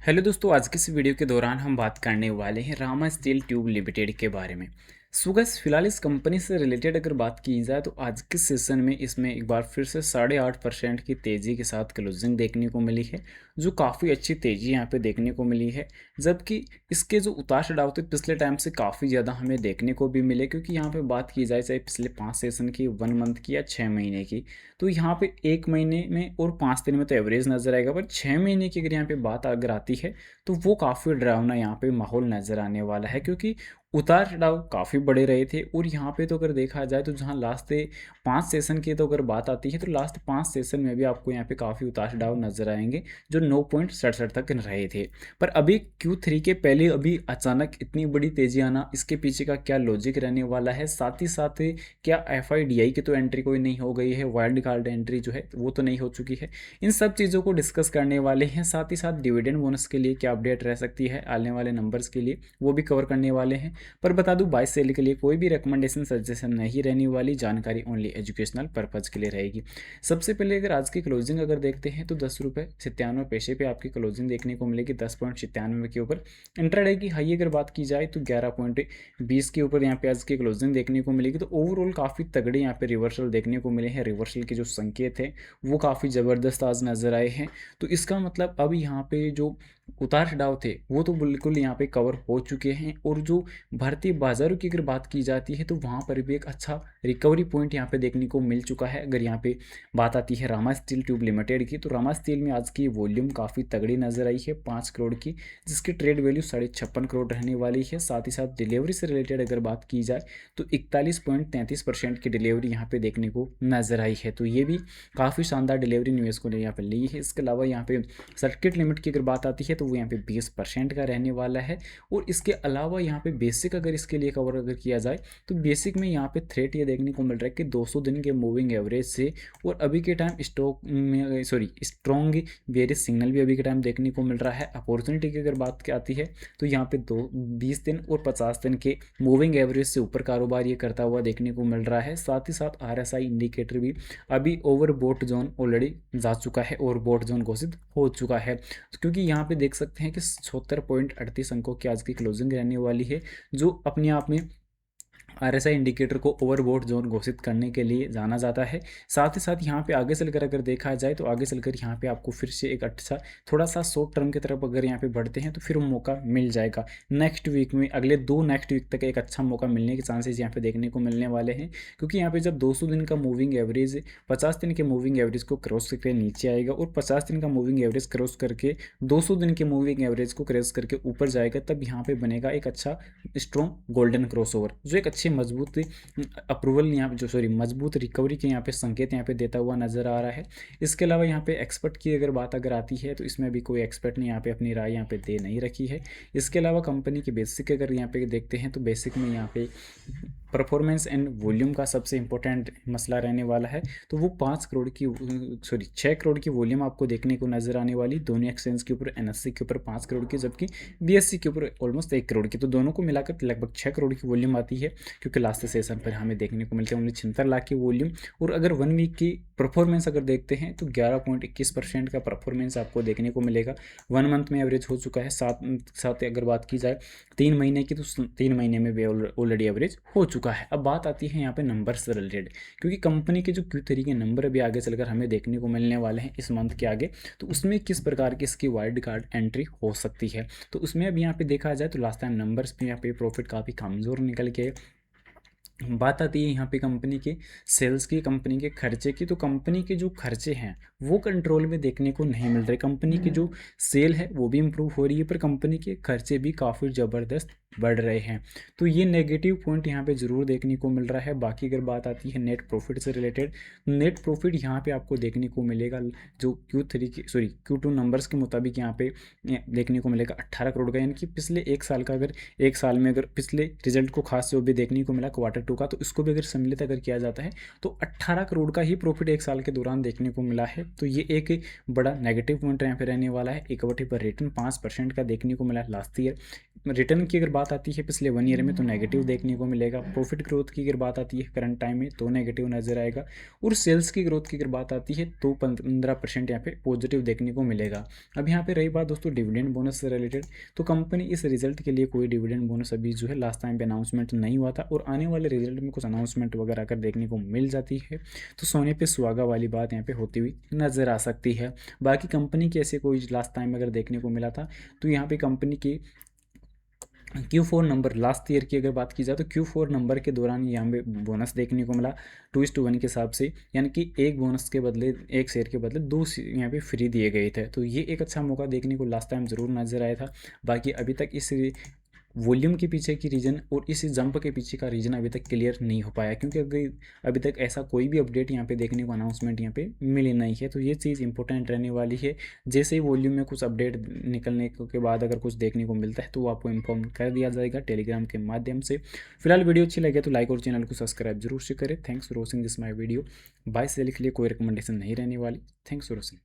Hello दोस्तों, आज की इस वीडियो के दौरान हम बात करने वाले हैं रामा स्टील ट्यूब लिमिटेड के बारे में। सो गाइस, फिलहाल इस कंपनी से रिलेटेड अगर बात की जाए तो आज के सेशन में इसमें एक बार फिर से 8.5% की तेज़ी के साथ क्लोजिंग देखने को मिली है, जो काफ़ी अच्छी तेज़ी यहाँ पे देखने को मिली है। जबकि इसके जो उतार चढ़ाव थे पिछले टाइम से काफ़ी ज़्यादा हमें देखने को भी मिले, क्योंकि यहाँ पे बात की जाए चाहे पिछले 5 सेशन की, 1 मंथ की या 6 महीने की, तो यहाँ पे 1 महीने में और 5 दिन में तो एवरेज नज़र आएगा, पर 6 महीने की अगर यहाँ पे बात अगर आती है तो वो काफ़ी डरावना यहाँ पे माहौल नज़र आने वाला है, क्योंकि उतार चढ़ाव काफ़ी बड़े रहे थे। और यहाँ पे तो अगर देखा जाए तो जहाँ लास्ट 5 सेशन की तो अगर बात आती है तो लास्ट 5 सेशन में भी आपको यहाँ पे काफ़ी उतार चढ़ाव नज़र आएंगे, जो 9.67 तक रहे थे। पर अभी Q3 के पहले अभी अचानक इतनी बड़ी तेज़ी आना, इसके पीछे का क्या लॉजिक रहने वाला है, साथ ही साथ क्या FIDI की तो एंट्री कोई नहीं हो गई है, वाइल्ड कार्ड एंट्री जो है वो तो नहीं हो चुकी है, इन सब चीज़ों को डिस्कस करने वाले हैं। साथ ही साथ डिविडेंड बोनस के लिए क्या अपडेट रह सकती है आने वाले नंबर्स के लिए, वो भी कवर करने वाले हैं। पर बता दूं, बाय सेल के लिए कोई भी रिकमेंडेशन सजेशन नहीं रहने वाली, जानकारी ओनली एजुकेशनल पर्पज़ के लिए रहेगी। सबसे पहले अगर आज की क्लोजिंग अगर देखते हैं तो 10 रुपये 97 पैसे पे आपकी क्लोजिंग देखने को मिलेगी, 10.97 के ऊपर। इंट्राडे की हाई अगर बात की जाए तो 11.20 के ऊपर यहाँ पे आज की क्लोजिंग देखने को मिलेगी। तो ओवरऑल काफ़ी तगड़े यहाँ पे रिवर्सल देखने को मिले हैं। रिवर्सल के जो संकेत हैं वो काफ़ी ज़बरदस्त आज नज़र आए हैं। तो इसका मतलब अब यहाँ पे जो उतार चढ़ाव थे वो तो बिल्कुल यहाँ पे कवर हो चुके हैं। और जो भारतीय बाजारों की अगर बात की जाती है तो वहाँ पर भी एक अच्छा रिकवरी पॉइंट यहाँ पे देखने को मिल चुका है। अगर यहाँ पे बात आती है रामा स्टील ट्यूब लिमिटेड की, तो रामा स्टील में आज की वॉल्यूम काफ़ी तगड़ी नजर आई है, 5 करोड़ की, जिसकी ट्रेड वैल्यू 56.5 करोड़ रहने वाली है। साथ ही साथ डिलीवरी से रिलेटेड अगर बात की जाए तो 41.33% की डिलीवरी यहाँ पे देखने को नजर आई है। तो ये भी काफ़ी शानदार डिलीवरी न्यूज़ को यहाँ पे ली है। इसके अलावा यहाँ पे सर्किट लिमिट की अगर बात आती है तो वो यहाँ पे 20% का रहने वाला है। और इसके अलावा यहाँ पे बेसिक अगर इसके लिए कवर अगर किया जाए तो बेसिक में यहाँ पे थ्रेट ये देखने को मिल रहा है कि 200 दिन के मूविंग एवरेज से और अभी के टाइम स्टॉक में स्ट्रॉन्ग बेयरिश सिग्नल भी अभी के टाइम देखने को मिल रहा है। अपॉर्चुनिटी की अगर बात आती है तो यहाँ पे 20 दिन और 50 दिन के मूविंग एवरेज से ऊपर कारोबार ये करता हुआ देखने को मिल रहा है। साथ ही साथ RSI इंडिकेटर भी अभी ओवरबोट जोन ऑलरेडी जा चुका है, ओवरबोट जोन घोषित हो चुका है। क्योंकि यहाँ पे देख सकते हैं कि 76.38 अंकों की आज की क्लोजिंग रहने वाली है, जो अपने आप में RSI इंडिकेटर को ओवरबोट जोन घोषित करने के लिए जाना जाता है। साथ ही साथ यहाँ पे आगे चलकर अगर देखा जाए तो आगे चलकर यहाँ पे आपको फिर से एक अच्छा थोड़ा सा शॉर्ट टर्म की तरफ अगर यहाँ पे बढ़ते हैं तो फिर मौका मिल जाएगा नेक्स्ट वीक में। अगले 2 नेक्स्ट वीक तक एक अच्छा मौका मिलने के चांसेस यहाँ पे देखने को मिलने वाले हैं, क्योंकि यहाँ पे जब 200 दिन का मूविंग एवरेज 50 दिन के मूविंग एवरेज को क्रॉस करके नीचे आएगा और 50 दिन का मूविंग एवरेज क्रॉस करके 200 दिन के मूविंग एवरेज को क्रॉस करके ऊपर जाएगा, तब यहाँ पे बनेगा एक अच्छा स्ट्रॉन्ग गोल्डन क्रॉसओवर, जो एक अच्छी मजबूत अप्रूवल यहाँ पे मजबूत रिकवरी के यहाँ पे संकेत यहाँ पे देता हुआ नजर आ रहा है। इसके अलावा यहाँ पे एक्सपर्ट की अगर बात अगर आती है तो इसमें भी कोई एक्सपर्ट ने यहाँ पे अपनी राय यहाँ पे दे नहीं रखी है। इसके अलावा कंपनी के बेसिक अगर यहाँ पे देखते हैं तो बेसिक में यहाँ पे परफॉर्मेंस एंड वॉल्यूम का सबसे इंपॉर्टेंट मसला रहने वाला है। तो वो 6 करोड़ की वॉल्यूम आपको देखने को नजर आने वाली, दोनों एक्सचेंज के ऊपर, NSE के ऊपर 5 करोड़ की, जबकि BSE के ऊपर ऑलमोस्ट 1 करोड़ की। तो दोनों को मिलाकर लगभग 6 करोड़ की वॉल्यूम आती है, क्योंकि लास्ट सेशन पर हमें देखने को मिलते हैं 76 लाख की वॉल्यूम। और अगर 1 वीक की परफॉर्मेंस अगर देखते हैं तो 11.21% का परफॉर्मेंस आपको देखने को मिलेगा। 1 मंथ में एवरेज हो चुका है। साथ अगर बात की जाए 3 महीने की, तो 3 महीने में भी ऑलरेडी एवरेज हो चुका है। अब बात आती है यहाँ पे नंबर से रिलेटेड, क्योंकि कंपनी के जो Q3 के नंबर अभी आगे चलकर हमें देखने को मिलने वाले हैं इस मंथ के आगे, तो उसमें किस प्रकार की इसकी वाइल्ड कार्ड एंट्री हो सकती है। तो उसमें अब यहाँ पे देखा जाए तो लास्ट टाइम नंबर्स पे यहाँ पे प्रॉफिट काफ़ी कमज़ोर निकल के बात आती है यहाँ पे कंपनी के सेल्स की, कंपनी के खर्चे की। तो कंपनी के जो खर्चे हैं वो कंट्रोल में देखने को नहीं मिल रहे। कंपनी की जो सेल है वो भी इम्प्रूव हो रही है, पर कंपनी के खर्चे भी काफ़ी ज़बरदस्त बढ़ रहे हैं। तो ये नेगेटिव पॉइंट यहाँ पे ज़रूर देखने को मिल रहा है। बाकी अगर बात आती है नेट प्रॉफिट से रिलेटेड, नेट प्रॉफिट यहाँ पे आपको देखने को मिलेगा जो Q2 नंबर्स के मुताबिक यहाँ पे देखने को मिलेगा 18 करोड़ का, यानी कि पिछले 1 साल का, अगर 1 साल में अगर पिछले रिजल्ट को खास जो भी देखने को मिला Q2 का, तो इसको भी अगर सम्मिलित अगर किया जाता है तो 18 करोड़ का ही प्रॉफिट 1 साल के दौरान देखने को मिला है। तो ये एक बड़ा नेगेटिव पॉइंट यहाँ पे रहने वाला है। इक्विटी पर रिटर्न 5% का देखने को मिला लास्ट ईयर। रिटर्न की अगर बात बात आती है पिछले 1 ईयर में तो नेगेटिव देखने को मिलेगा। प्रॉफिट ग्रोथ की अगर बात आती है करंट टाइम में तो नेगेटिव नज़र आएगा। और सेल्स की ग्रोथ की अगर बात आती है तो 15% यहाँ पे पॉजिटिव देखने को मिलेगा। अब यहाँ पे रही बात दोस्तों डिविडेंड बोनस से रिलेटेड, तो कंपनी इस रिजल्ट के लिए कोई डिविडेंड बोनस अभी जो है लास्ट टाइम पे अनाउंसमेंट नहीं हुआ था, और आने वाले रिजल्ट में कुछ अनाउंसमेंट वगैरह अगर देखने को मिल जाती है तो सोने पे सुहागा वाली बात यहाँ पे होती हुई नज़र आ सकती है। बाकी कंपनी के ऐसे कोई लास्ट टाइम अगर देखने को मिला था तो यहाँ पे कंपनी की Q4 नंबर लास्ट ईयर की अगर बात की जाए तो Q4 नंबर के दौरान यहाँ पे बोनस देखने को मिला 2:1 के हिसाब से, यानी कि एक बोनस के बदले एक शेयर के बदले दो यहाँ पे फ्री दिए गए थे। तो ये एक अच्छा मौका देखने को लास्ट टाइम ज़रूर नज़र आया था। बाकी अभी तक इस वॉल्यूम के पीछे की रीज़न और इस जंप के पीछे का रीज़न अभी तक क्लियर नहीं हो पाया, क्योंकि अभी तक ऐसा कोई भी अपडेट यहाँ पे देखने को अनाउंसमेंट यहाँ पे मिली नहीं है। तो ये चीज़ इंपॉर्टेंट रहने वाली है। जैसे ही वॉल्यूम में कुछ अपडेट निकलने के बाद अगर कुछ देखने को मिलता है तो वो आपको इन्फॉर्म कर दिया जाएगा टेलीग्राम के माध्यम से। फिलहाल वीडियो अच्छी लगे तो लाइक और चैनल को सब्सक्राइब जरूर से करें। Thanks for watching this my video. Buy sell के लिए कोई रिकमेंडेशन नहीं रहने वाली। Thanks for watching.